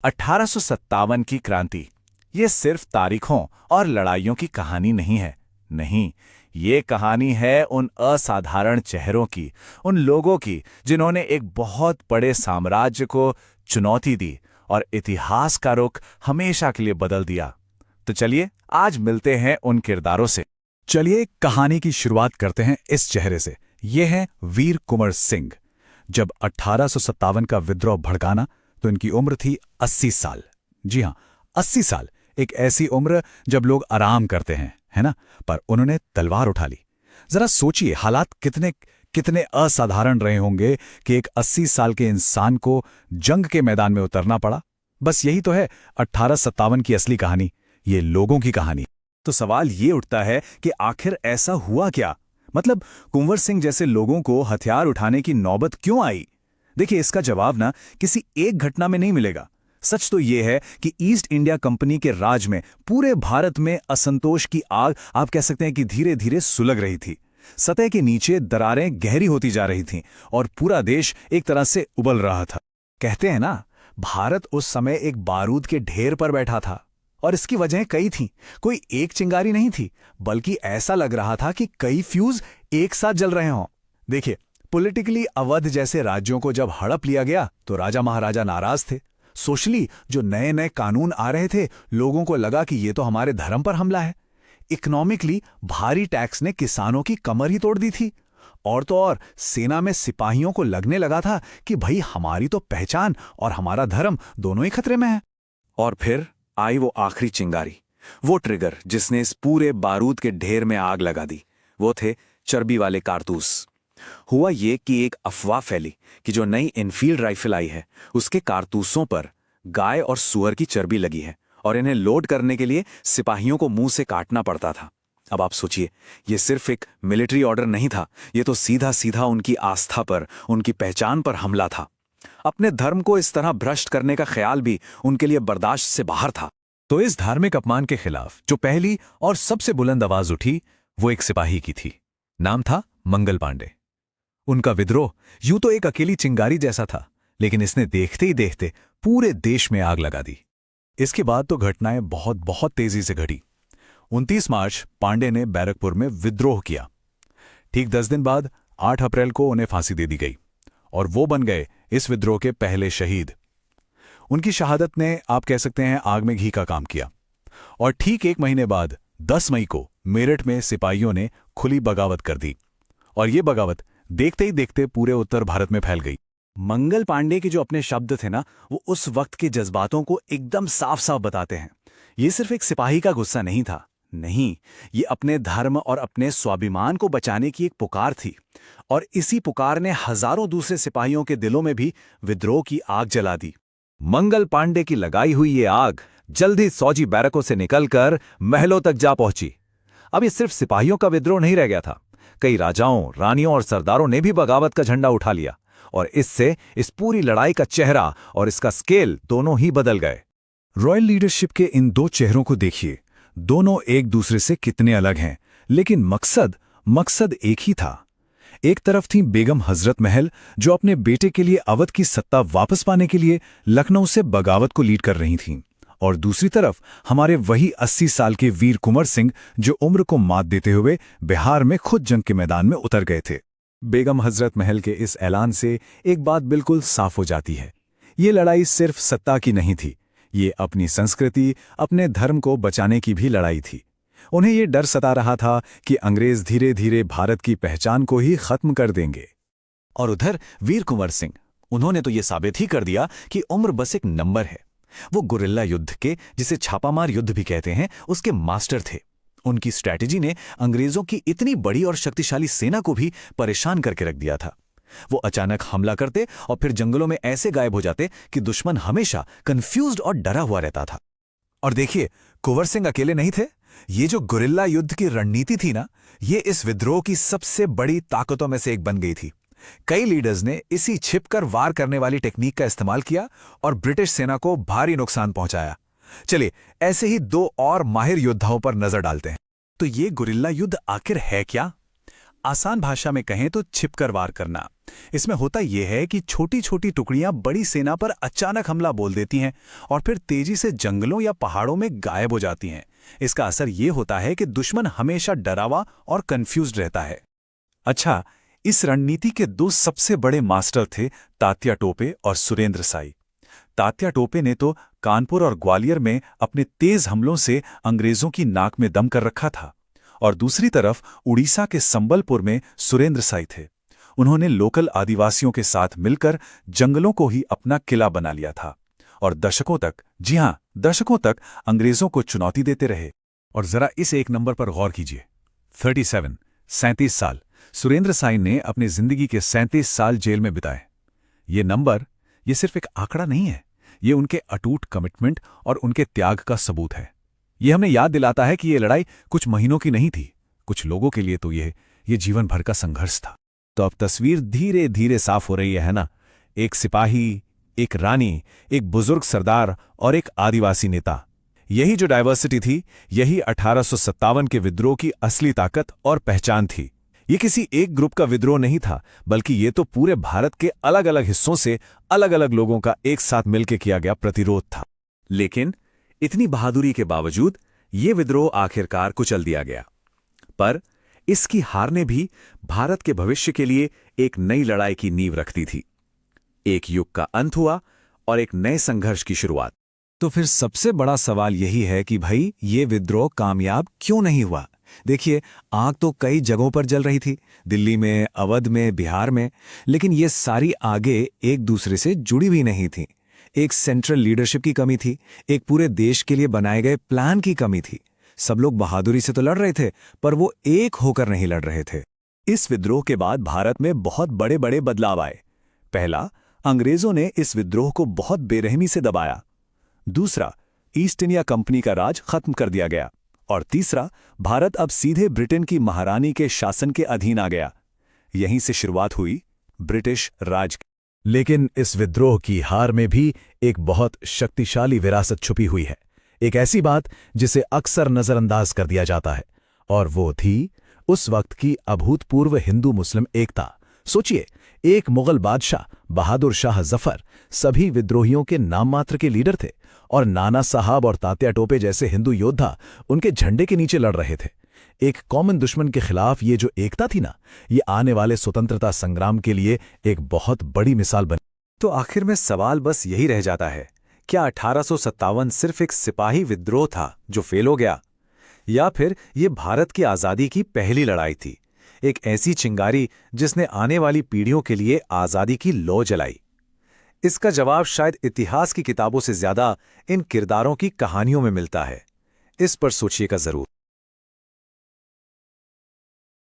1857 की क्रांति ये सिर्फ तारीखों और लड़ाइयों की कहानी नहीं है। नहीं, ये कहानी है उन असाधारण चेहरों की, उन लोगों की जिन्होंने एक बहुत बड़े साम्राज्य को चुनौती दी और इतिहास का रुख हमेशा के लिए बदल दिया। तो चलिए आज मिलते हैं उन किरदारों से। चलिए कहानी की शुरुआत करते हैं इस चेहरे से। ये हैं वीर कुंवर सिंह। जब 1857 का विद्रोह भड़काना तो इनकी उम्र थी 80 साल। जी हां, 80 साल, एक ऐसी उम्र जब लोग आराम करते हैं, है ना? पर उन्होंने तलवार उठा ली। जरा सोचिए हालात कितने कितने असाधारण रहे होंगे कि एक 80 साल के इंसान को जंग के मैदान में उतरना पड़ा। बस यही तो है 1857 की असली कहानी, ये लोगों की कहानी। तो सवाल ये उठता है कि आखिर ऐसा हुआ क्या? मतलब कुंवर सिंह जैसे लोगों को हथियार उठाने की नौबत क्यों आई? देखिए, इसका जवाब ना किसी एक घटना में नहीं मिलेगा। सच तो यह है कि ईस्ट इंडिया कंपनी के राज में पूरे भारत में असंतोष की आग, आप कह सकते हैं कि धीरे धीरे सुलग रही थी। सतह के नीचे दरारें गहरी होती जा रही थीं और पूरा देश एक तरह से उबल रहा था। कहते हैं ना, भारत उस समय एक बारूद के ढेर पर बैठा था और इसकी वजह कई थीं। कोई एक चिंगारी नहीं थी, बल्कि ऐसा लग रहा था कि कई फ्यूज एक साथ जल रहे हों। देखिए, पॉलिटिकली अवध जैसे राज्यों को जब हड़प लिया गया तो राजा महाराजा नाराज थे। सोशली जो नए नए कानून आ रहे थे, लोगों को लगा कि ये तो हमारे धर्म पर हमला है। इकोनॉमिकली भारी टैक्स ने किसानों की कमर ही तोड़ दी थी। और तो और सेना में सिपाहियों को लगने लगा था कि भाई हमारी तो पहचान और हमारा धर्म दोनों ही खतरे में है। और फिर आई वो आखिरी चिंगारी, वो ट्रिगर जिसने इस पूरे बारूद के ढेर में आग लगा दी। वो थे चर्बी वाले कारतूस। हुआ ये कि एक अफवाह फैली कि जो नई इनफील्ड राइफल आई है उसके कारतूसों पर गाय और सूअर की चर्बी लगी है और इन्हें लोड करने के लिए सिपाहियों को मुंह से काटना पड़ता था। अब आप सोचिए, ये सिर्फ एक मिलिट्री ऑर्डर नहीं था, ये तो सीधा सीधा उनकी आस्था पर, उनकी पहचान पर हमला था। अपने धर्म को इस तरह भ्रष्ट करने का ख्याल भी उनके लिए बर्दाश्त से बाहर था। तो इस धार्मिक अपमान के खिलाफ जो पहली और सबसे बुलंद आवाज उठी, वो एक सिपाही की थी। नाम था मंगल पांडे। उनका विद्रोह यूं तो एक अकेली चिंगारी जैसा था, लेकिन इसने देखते ही देखते पूरे देश में आग लगा दी। इसके बाद तो घटनाएं बहुत बहुत तेजी से घटी। 29 मार्च पांडे ने बैरकपुर में विद्रोह किया। ठीक 10 दिन बाद 8 अप्रैल को उन्हें फांसी दे दी गई और वो बन गए इस विद्रोह के पहले शहीद। उनकी शहादत ने, आप कह सकते हैं, आग में घी का काम किया। और ठीक 1 महीने बाद 10 मई को मेरठ में सिपाहियों ने खुली बगावत कर दी और ये बगावत देखते ही देखते पूरे उत्तर भारत में फैल गई। मंगल पांडे के जो अपने शब्द थे ना, वो उस वक्त के जज्बातों को एकदम साफ साफ बताते हैं। ये सिर्फ एक सिपाही का गुस्सा नहीं था, नहीं, ये अपने धर्म और अपने स्वाभिमान को बचाने की एक पुकार थी। और इसी पुकार ने हजारों दूसरे सिपाहियों के दिलों में भी विद्रोह की आग जला दी। मंगल पांडे की लगाई हुई ये आग जल्दी फौजी बैरकों से निकलकर महलों तक जा पहुंची। अब ये सिर्फ सिपाहियों का विद्रोह नहीं रह गया था, कई राजाओं, रानियों और सरदारों ने भी बगावत का झंडा उठा लिया और इससे इस पूरी लड़ाई का चेहरा और इसका स्केल दोनों ही बदल गए। रॉयल लीडरशिप के इन दो चेहरों को देखिए, दोनों एक दूसरे से कितने अलग हैं, लेकिन मकसद एक ही था। एक तरफ थी बेगम हजरत महल, जो अपने बेटे के लिए अवध की सत्ता वापस पाने के लिए लखनऊ से बगावत को लीड कर रही थीं, और दूसरी तरफ हमारे वही 80 साल के वीर कुंवर सिंह, जो उम्र को मात देते हुए बिहार में खुद जंग के मैदान में उतर गए थे। बेगम हजरत महल के इस ऐलान से एक बात बिल्कुल साफ हो जाती है, ये लड़ाई सिर्फ सत्ता की नहीं थी, ये अपनी संस्कृति, अपने धर्म को बचाने की भी लड़ाई थी। उन्हें ये डर सता रहा था कि अंग्रेज धीरे धीरे भारत की पहचान को ही खत्म कर देंगे। और उधर वीर कुंवर सिंह, उन्होंने तो ये साबित ही कर दिया कि उम्र बस एक नंबर है। वो गुरिल्ला युद्ध के, जिसे छापामार युद्ध भी कहते हैं, उसके मास्टर थे। उनकी स्ट्रैटेजी ने अंग्रेजों की इतनी बड़ी और शक्तिशाली सेना को भी परेशान करके रख दिया था। वो अचानक हमला करते और फिर जंगलों में ऐसे गायब हो जाते कि दुश्मन हमेशा कंफ्यूज्ड और डरा हुआ रहता था। और देखिए, कुंवर सिंह अकेले नहीं थे। ये जो गुरिल्ला युद्ध की रणनीति थी ना, ये इस विद्रोह की सबसे बड़ी ताकतों में से एक बन गई थी। कई लीडर्स ने इसी छिपकर वार करने वाली टेक्निक का इस्तेमाल किया और ब्रिटिश सेना को भारी नुकसान पहुंचाया। चलिए ऐसे ही 2 और माहिर योद्धाओं पर नजर डालते हैं। तो ये गुरिल्ला युद्ध आखिर है क्या? आसान भाषा में कहें तो छिपकर वार करना। इसमें होता यह है कि छोटी छोटी टुकड़ियां बड़ी सेना पर अचानक हमला बोल देती हैं और फिर तेजी से जंगलों या पहाड़ों में गायब हो जाती हैं। इसका असर यह होता है कि दुश्मन हमेशा डरावा और कंफ्यूज्ड रहता है। अच्छा, इस रणनीति के दो सबसे बड़े मास्टर थे तात्या टोपे और सुरेंद्र साई। तात्या टोपे ने तो कानपुर और ग्वालियर में अपने तेज हमलों से अंग्रेजों की नाक में दम कर रखा था, और दूसरी तरफ उड़ीसा के संबलपुर में सुरेंद्र साई थे। उन्होंने लोकल आदिवासियों के साथ मिलकर जंगलों को ही अपना किला बना लिया था और दशकों तक, जी हां, दशकों तक अंग्रेजों को चुनौती देते रहे। और जरा इस एक नंबर पर गौर कीजिए, 37 साल सुरेंद्र साई ने अपनी जिंदगी के 37 साल जेल में बिताए। ये नंबर, ये सिर्फ एक आंकड़ा नहीं है, ये उनके अटूट कमिटमेंट और उनके त्याग का सबूत है। ये हमें याद दिलाता है कि ये लड़ाई कुछ महीनों की नहीं थी, कुछ लोगों के लिए तो ये जीवन भर का संघर्ष था। तो अब तस्वीर धीरे धीरे साफ हो रही है ना? एक सिपाही, एक रानी, एक बुजुर्ग सरदार और एक आदिवासी नेता। यही जो डाइवर्सिटी थी, यही 1857 के विद्रोह की असली ताकत और पहचान थी। ये किसी एक ग्रुप का विद्रोह नहीं था, बल्कि ये तो पूरे भारत के अलग अलग हिस्सों से अलग अलग लोगों का एक साथ मिलकर किया गया प्रतिरोध था। लेकिन इतनी बहादुरी के बावजूद ये विद्रोह आखिरकार कुचल दिया गया। पर इसकी हार ने भी भारत के भविष्य के लिए एक नई लड़ाई की नींव रख दी थी। एक युग का अंत हुआ और एक नए संघर्ष की शुरुआत। तो फिर सबसे बड़ा सवाल यही है कि भाई, ये विद्रोह कामयाब क्यों नहीं हुआ? देखिए, आग तो कई जगहों पर जल रही थी, दिल्ली में, अवध में, बिहार में, लेकिन ये सारी आगे एक दूसरे से जुड़ी भी नहीं थी। एक सेंट्रल लीडरशिप की कमी थी, एक पूरे देश के लिए बनाए गए प्लान की कमी थी। सब लोग बहादुरी से तो लड़ रहे थे, पर वो एक होकर नहीं लड़ रहे थे। इस विद्रोह के बाद भारत में बहुत बड़े बड़े बदलाव आए। पहला, अंग्रेजों ने इस विद्रोह को बहुत बेरहमी से दबाया। दूसरा, ईस्ट इंडिया कंपनी का राज खत्म कर दिया गया। और तीसरा, भारत अब सीधे ब्रिटेन की महारानी के शासन के अधीन आ गया। यहीं से शुरुआत हुई ब्रिटिश राज की। लेकिन इस विद्रोह की हार में भी एक बहुत शक्तिशाली विरासत छुपी हुई है, एक ऐसी बात जिसे अक्सर नजरअंदाज कर दिया जाता है, और वो थी उस वक्त की अभूतपूर्व हिंदू मुस्लिम एकता। सोचिए, एक मुगल बादशाह बहादुर शाह जफर सभी विद्रोहियों के नाम मात्र के लीडर थे, और नाना साहब और तात्या टोपे जैसे हिंदू योद्धा उनके झंडे के नीचे लड़ रहे थे। एक कॉमन दुश्मन के खिलाफ ये जो एकता थी ना, ये आने वाले स्वतंत्रता संग्राम के लिए एक बहुत बड़ी मिसाल बनी। तो आखिर में सवाल बस यही रह जाता है, क्या 1857 सिर्फ एक सिपाही विद्रोह था जो फेल हो गया, या फिर ये भारत की आज़ादी की पहली लड़ाई थी, एक ऐसी चिंगारी जिसने आने वाली पीढ़ियों के लिए आज़ादी की लौ जलाई? इसका जवाब शायद इतिहास की किताबों से ज्यादा इन किरदारों की कहानियों में मिलता है। इस पर सोचिएगा जरूर।